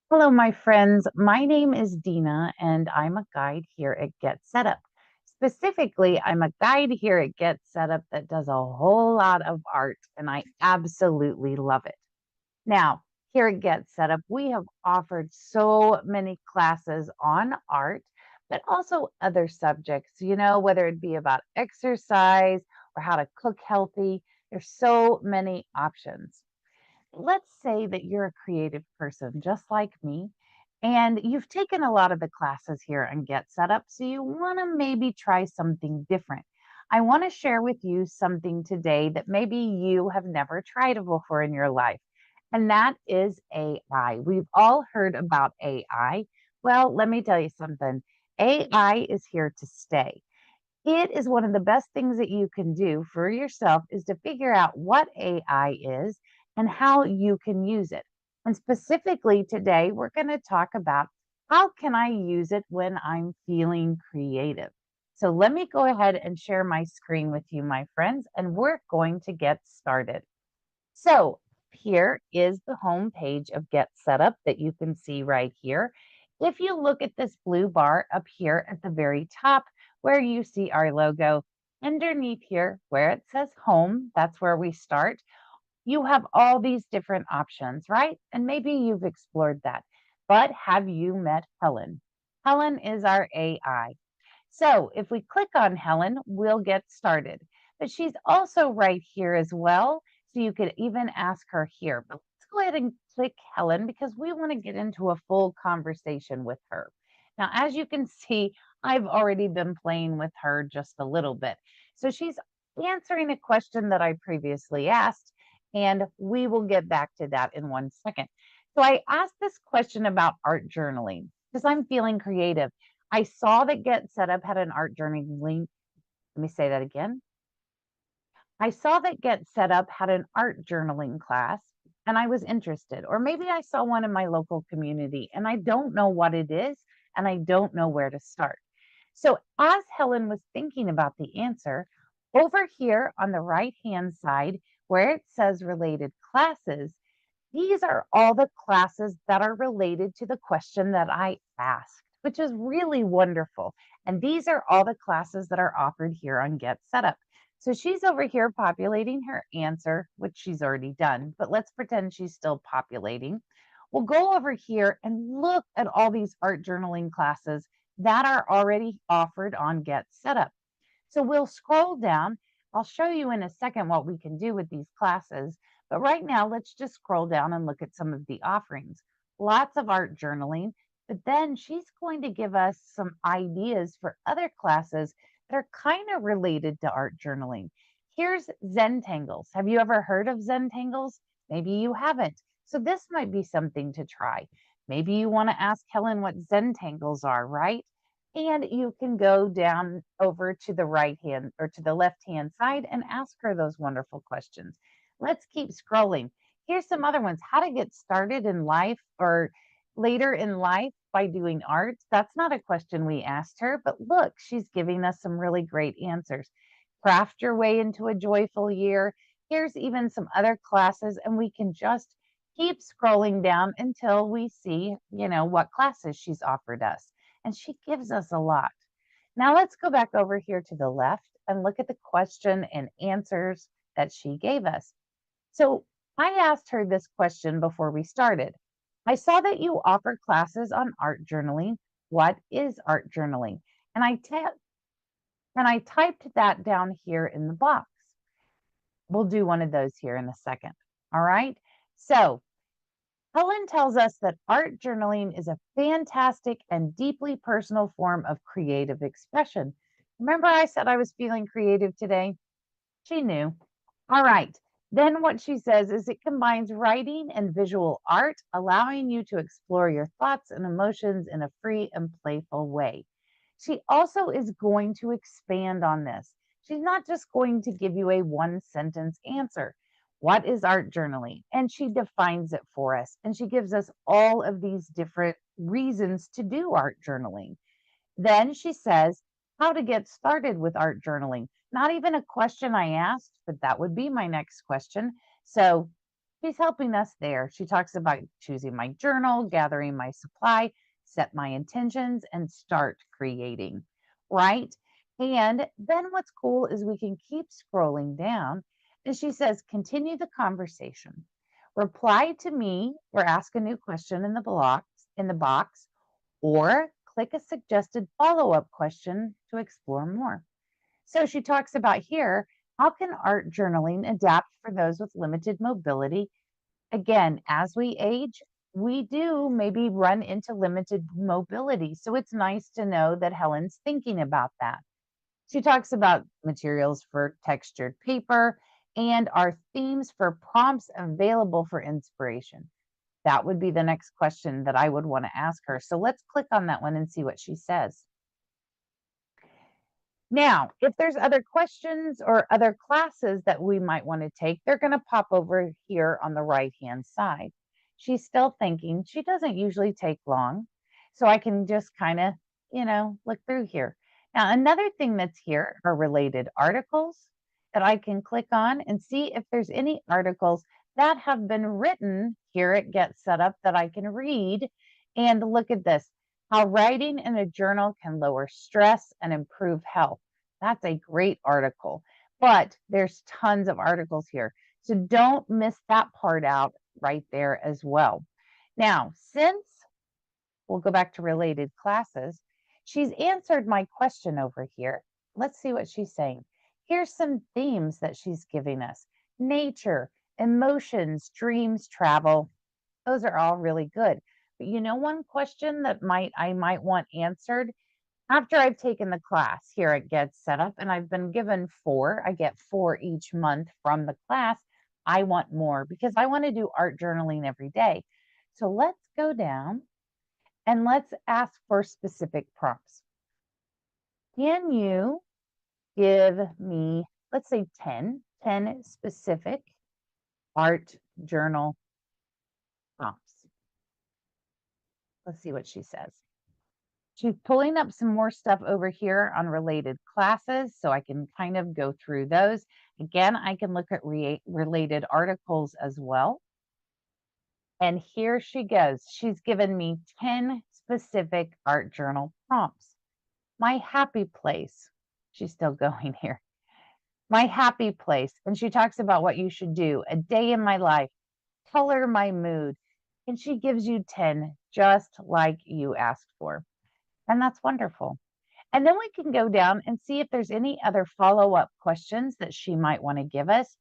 Hello, my friends. My name is Dina, and I'm a guide here at Get Set Up. Specifically, I'm a guide here at Get Set Up that does a whole lot of art, and I absolutely love it. Now, here at Get Set Up, we have offered so many classes on art, but also other subjects, whether it be about exercise or how to cook healthy. There's so many options. Let's say that you're a creative person just like me, and you've taken a lot of the classes here and Get Set Up, so you want to maybe try something different. I want to share with you something today that maybe you have never tried before in your life, and that is AI. We've all heard about AI. Well, let me tell you something. AI is here to stay. It is one of the best things that you can do for yourself is to figure out what AI is and how you can use it. And specifically today, we're going to talk about how can I use it when I'm feeling creative. So let me go ahead and share my screen with you, my friends, and we're going to get started. So here is the home page of Get Set Up that you can see right here. If you look at this blue bar up here at the very top where you see our logo, underneath here where it says home, that's where we start. You have all these different options, right? And maybe you've explored that. But have you met Helen? Helen is our AI. So if we click on Helen, we'll get started. But she's also right here as well. So you could even ask her here. But let's go ahead and click Helen because we want to get into a full conversation with her. Now, as you can see, I've already been playing with her just a little bit. So she's answering a question that I previously asked, and we will get back to that in 1 second. So I asked this question about art journaling because I'm feeling creative. I saw that Get Set Up had an art journaling link. Let me say that again. I saw that Get Set Up had an art journaling class and I was interested. Or maybe I saw one in my local community and I don't know what it is and I don't know where to start. So, as Helen was thinking about the answer, over here on the right hand side where it says related classes, these are all the classes that are related to the question that I asked, which is really wonderful. And these are all the classes that are offered here on Get Set Up. So she's over here populating her answer, which she's already done, but let's pretend she's still populating. We'll go over here and look at all these art journaling classes that are already offered on Get Set Up. So we'll scroll down. I'll show you in a second what we can do with these classes. But right now, let's just scroll down and look at some of the offerings. Lots of art journaling, but then she's going to give us some ideas for other classes that are kind of related to art journaling. Here's Zentangles. Have you ever heard of Zentangles? Maybe you haven't. So this might be something to try. Maybe you want to ask Helen what Zentangles are, right? And you can go down over to the right hand or to the left hand side and ask her those wonderful questions. Let's keep scrolling. Here's some other ones. How to get started in life or later in life by doing art. That's not a question we asked her, but look, she's giving us some really great answers. Craft your way into a joyful year. Here's even some other classes, and we can just keep scrolling down until we see, what classes she's offered us. And she gives us a lot. Now let's go back over here to the left and look at the question and answers that she gave us. So I asked her this question before we started. I saw that you offer classes on art journaling. What is art journaling? And I typed that down here in the box. We'll do one of those here in a second. All right. So Helen tells us that art journaling is a fantastic and deeply personal form of creative expression. Remember, I said I was feeling creative today? She knew. All right. Then what she says is it combines writing and visual art, allowing you to explore your thoughts and emotions in a free and playful way. She also is going to expand on this. She's not just going to give you a one sentence answer. What is art journaling? And she defines it for us. And she gives us all of these different reasons to do art journaling. Then she says how to get started with art journaling. Not even a question I asked, but that would be my next question. So She's helping us there. She talks about choosing my journal, gathering my supply, set my intentions, and start creating, right? And then what's cool is we can keep scrolling down. And she says, continue the conversation. Reply to me or ask a new question in the box, or click a suggested follow-up question to explore more. So she talks about here, how can art journaling adapt for those with limited mobility? Again, as we age, we do maybe run into limited mobility. So it's nice to know that Helen's thinking about that. She talks about materials for textured paper and our themes for prompts available for inspiration. That would be the next question that I would want to ask her. So let's click on that one and see what she says. Now, if there's other questions or other classes that we might want to take, they're going to pop over here on the right-hand side. She's still thinking. She doesn't usually take long, so I can just kind of, look through here. Now, another thing that's here are related articles that I can click on and see if there's any articles that have been written here at Get Set Up that I can read. And look at this. How writing in a journal can lower stress and improve health. That's a great article, but there's tons of articles here. So don't miss that part out right there as well. Now, since we'll go back to related classes, she's answered my question over here. Let's see what she's saying. Here's some themes that she's giving us: nature, emotions, dreams, travel. Those are all really good. But one question that I might want answered after I've taken the class here at Get Set Up, and I've been given 4, I get 4 each month from the class. I want more because I want to do art journaling every day. So let's go down and let's ask for specific prompts. Can you give me, let's say 10 specific art journal prompts? Let's see what she says. She's pulling up some more stuff over here on related classes, so I can kind of go through those. Again, I can look at related articles as well. And here she goes. She's given me 10 specific art journal prompts. My happy place. She's still going here. My happy place. And she talks about what you should do. A day in my life. Color my mood. And she gives you 10 just like you asked for. And that's wonderful. And then we can go down and see if there's any other follow-up questions that she might want to give us.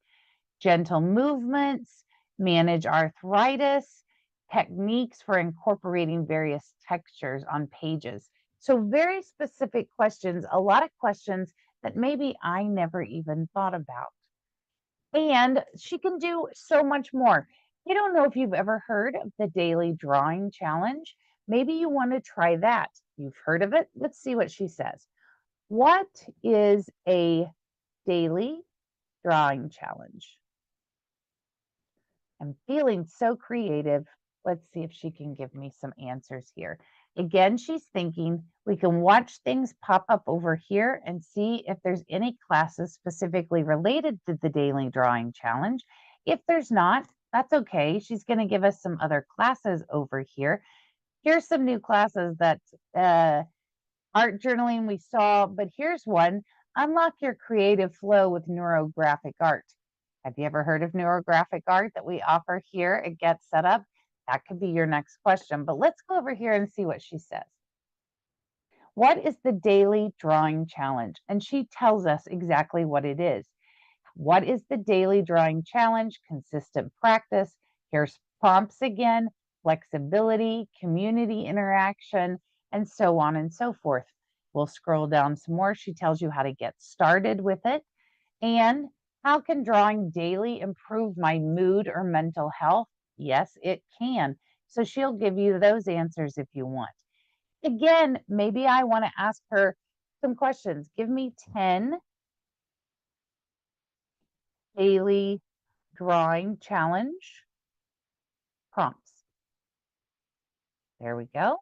Gentle movements, manage arthritis, techniques for incorporating various textures on pages. So very specific questions, a lot of questions that maybe I never even thought about. And she can do so much more. I don't know if you've ever heard of the daily drawing challenge. Maybe you want to try that. You've heard of it? Let's see what she says. What is a daily drawing challenge? I'm feeling so creative. Let's see if she can give me some answers here. Again, she's thinking we can watch things pop up over here and see if there's any classes specifically related to the daily drawing challenge. If there's not, that's okay. She's going to give us some other classes over here. Here's some new classes that art journaling we saw, but here's one: unlock your creative flow with neurographic art. Have you ever heard of neurographic art that we offer here at Get Set Up? That could be your next question, but let's go over here and see what she says. What is the daily drawing challenge? And she tells us exactly what it is. What is the daily drawing challenge? Consistent practice. Here's prompts again: flexibility, community interaction, and so on and so forth. We'll scroll down some more. She tells you how to get started with it. And how can drawing daily improve my mood or mental health? Yes, it can. So she'll give you those answers if you want. Again, maybe I want to ask her some questions. Give me 10 daily drawing challenge prompts. There we go.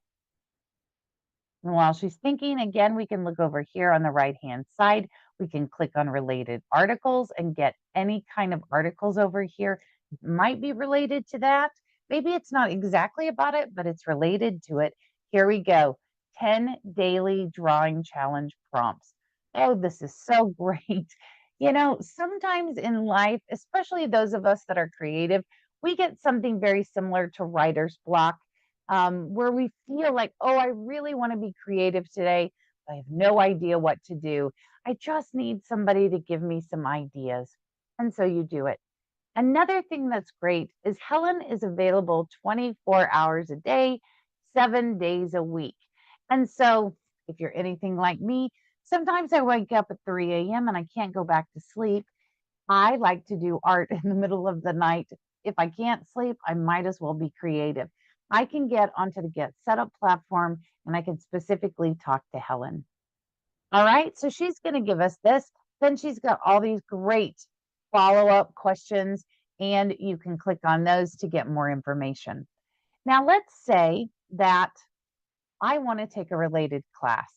And while she's thinking, again, we can look over here on the right-hand side. We can click on related articles and get any kind of articles over here might be related to that. Maybe it's not exactly about it, but it's related to it. Here we go. 10 daily drawing challenge prompts. Oh, this is so great. Sometimes in life, especially those of us that are creative, we get something very similar to writer's block, where we feel like, oh, I really want to be creative today. I have no idea what to do. I just need somebody to give me some ideas. And so you do it. Another thing that's great is Helen is available 24 hours a day, 7 days a week. And so, if you're anything like me, sometimes I wake up at 3 a.m. and I can't go back to sleep. I like to do art in the middle of the night. If I can't sleep, I might as well be creative. I can get onto the Get Set Up platform and I can specifically talk to Helen. All right, so she's going to give us this. Then she's got all these great follow up questions, and you can click on those to get more information. Now, let's say that I want to take a related class.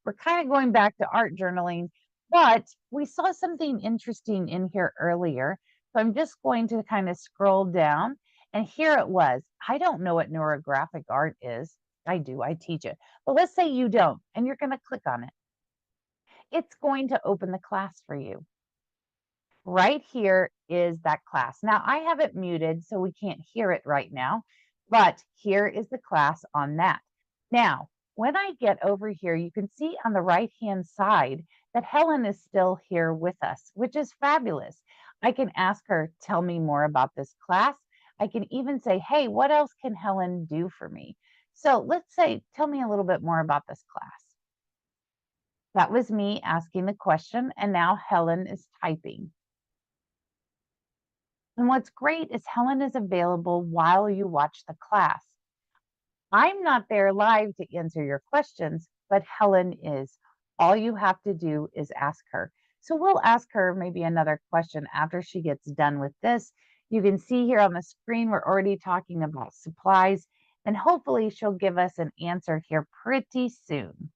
We're kind of going back to art journaling, but we saw something interesting in here earlier. So I'm just going to kind of scroll down, and here it was. I don't know what neurographic art is. I do, I teach it. But let's say you don't, and you're going to click on it. It's going to open the class for you. Right here is that class. Now, I have it muted, so we can't hear it right now, but here is the class on that. Now, when I get over here, you can see on the right-hand side that Helen is still here with us, which is fabulous. I can ask her, tell me more about this class. I can even say, hey, what else can Helen do for me? So let's say, tell me a little bit more about this class. That was me asking the question, and now Helen is typing. And what's great is Helen is available while you watch the class. I'm not there live to answer your questions, but Helen is. All you have to do is ask her. So we'll ask her maybe another question after she gets done with this. You can see here on the screen, we're already talking about supplies, and hopefully she'll give us an answer here pretty soon.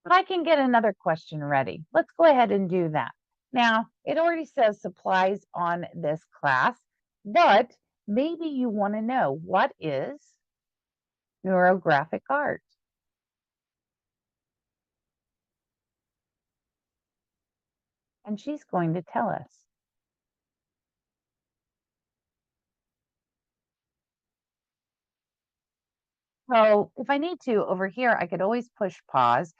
But I can get another question ready. Let's go ahead and do that. Now, it already says supplies on this class, but maybe you want to know what is neurographic art? And she's going to tell us. So if I need to over here, I could always push pause.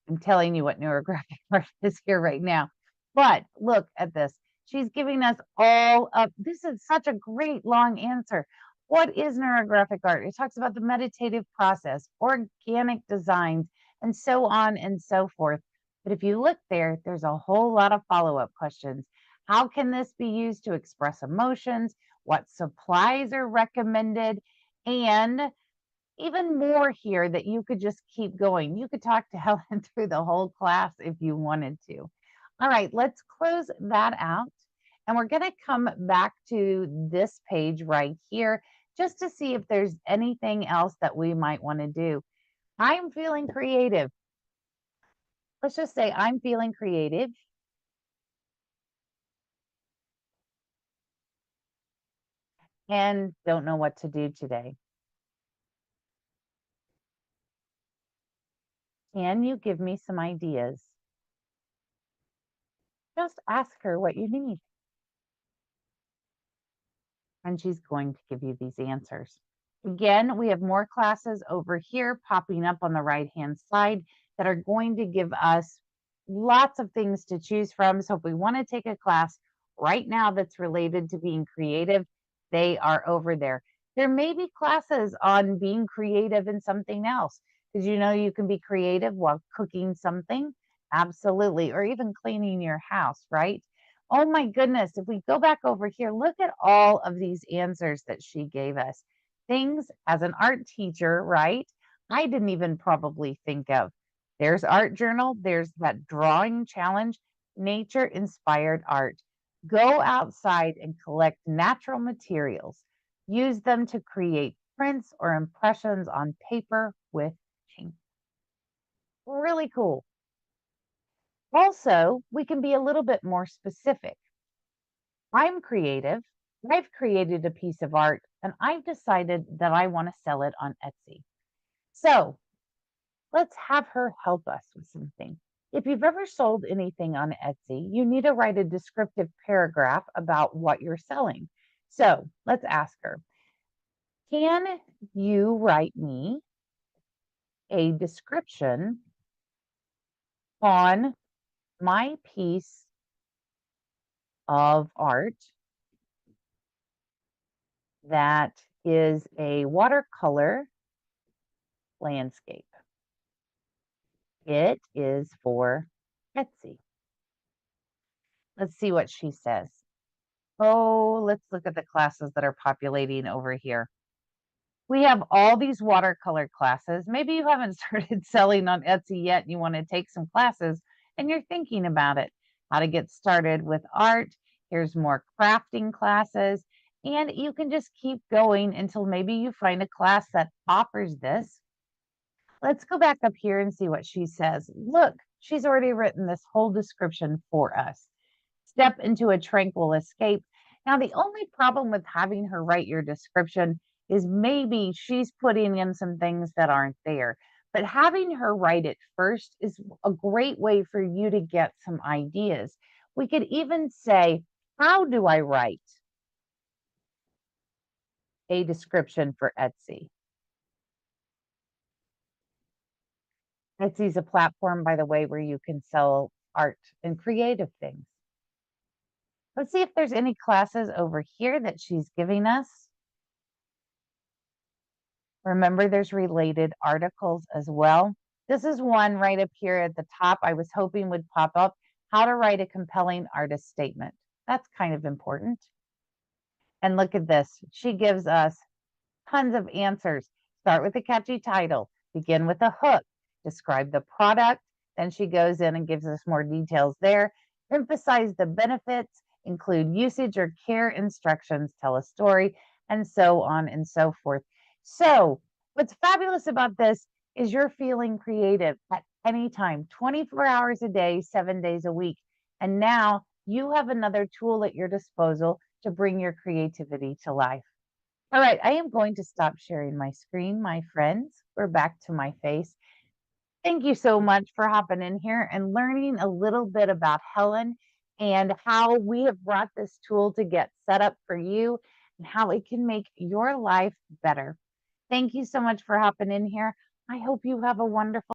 I'm telling you what neurographic art is here right now. But look at this. She's giving us all of this is such a great long answer. What is neurographic art? It talks about the meditative process, organic designs, and so on and so forth. But if you look there, there's a whole lot of follow-up questions. How can this be used to express emotions? What supplies are recommended? And even more here that you could just keep going. You could talk to Helen through the whole class if you wanted to. All right, let's close that out. And we're going to come back to this page right here just to see if there's anything else that we might want to do. I'm feeling creative. Let's just say I'm feeling creative and don't know what to do today. Can you give me some ideas? Just ask her what you need, and she's going to give you these answers. Again, we have more classes over here popping up on the right-hand side that are going to give us lots of things to choose from. So if we want to take a class right now that's related to being creative, they are over there. There may be classes on being creative in something else. Did you know you can be creative while cooking something? Absolutely. Or even cleaning your house, right? Oh my goodness. If we go back over here, look at all of these answers that she gave us. Things as an art teacher, right? I didn't even probably think of. There's art journal, there's that drawing challenge, nature inspired art. Go outside and collect natural materials. Use them to create prints or impressions on paper with paint. Really cool. Also, we can be a little bit more specific. I'm creative. I've created a piece of art and I've decided that I want to sell it on Etsy. So let's have her help us with something. If you've ever sold anything on Etsy, you need to write a descriptive paragraph about what you're selling. So let's ask her, can you write me a description on my piece of art that is a watercolor landscape? It is for Etsy. Let's see what she says. Oh, let's look at the classes that are populating over here. We have all these watercolor classes. Maybe you haven't started selling on Etsy yet and you want to take some classes and you're thinking about it. How to get started with art. Here's more crafting classes. And you can just keep going until maybe you find a class that offers this. Let's go back up here and see what she says. Look, she's already written this whole description for us. Step into a tranquil escape. Now, the only problem with having her write your description is maybe she's putting in some things that aren't there. But having her write it first is a great way for you to get some ideas. We could even say, how do I write a description for Etsy? Etsy is a platform, by the way, where you can sell art and creative things. Let's see if there's any classes over here that she's giving us. Remember, there's related articles as well. This is one right up here at the top I was hoping would pop up, how to write a compelling artist statement. That's kind of important. And look at this. She gives us tons of answers. Start with a catchy title, begin with a hook, describe the product. Then she goes in and gives us more details there. Emphasize the benefits, include usage or care instructions, tell a story, and so on and so forth. So, what's fabulous about this is you're feeling creative at any time, 24 hours a day, 7 days a week. And now you have another tool at your disposal to bring your creativity to life. All right, I am going to stop sharing my screen, my friends. We're back to my face. Thank you so much for hopping in here and learning a little bit about Helen and how we have brought this tool to get set up for you and how it can make your life better. Thank you so much for hopping in here. I hope you have a wonderful